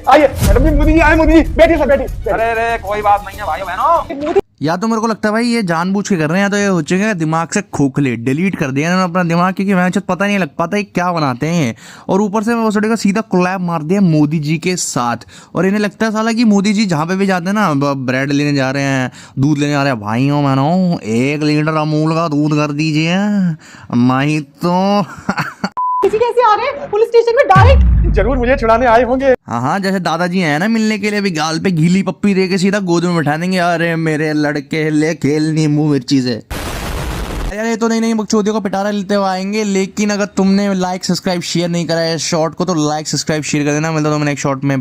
आइए मैडम जी, मोदी जी आए, मोदी जी बैठिए सर, बैठिए। अरे अरे कोई बात नहीं है भाई बहनों। या तो मेरे को लगता है भाई ये जानबूझ के कर रहे हैं, या तो ये हो चुके हैं दिमाग से खोखले, डिलीट कर दिया इन्होंने अपना दिमाग, क्योंकि मैं पता नहीं लग पाता ये क्या बनाते हैं। और ऊपर से वो का सीधा कोलैब मार दिया मोदी जी के साथ। और इन्हें लगता है साला कि मोदी जी जहाँ पे भी जाते हैं ना, ब्रेड लेने जा रहे हैं, दूध लेने जा रहे हैं, भाइयों बहनों 1 लीटर अमूल का दूध कर दीजिए, नहीं तो किसी कैसे आ रहे हैं पुलिस स्टेशन में डायरेक्ट। जरूर मुझे छुड़ाने आए होंगे। हाँ हाँ, जैसे दादाजी हैं ना मिलने के लिए, अभी गाल पे गीली पप्पी दे के सीधा गोद में बैठा देंगे, अरे मेरे लड़के ले खेल नींबू मिर्ची से। यार ये तो नई बकचोदियों को पिटारा लेते हुए आएंगे, लेकिन अगर तुमने लाइक सब्सक्राइब शेयर नहीं करा है इस शॉर्ट को, तो लाइक सब्सक्राइब शेयर कर देना। मिलता तो मैंने एक शॉर्ट में।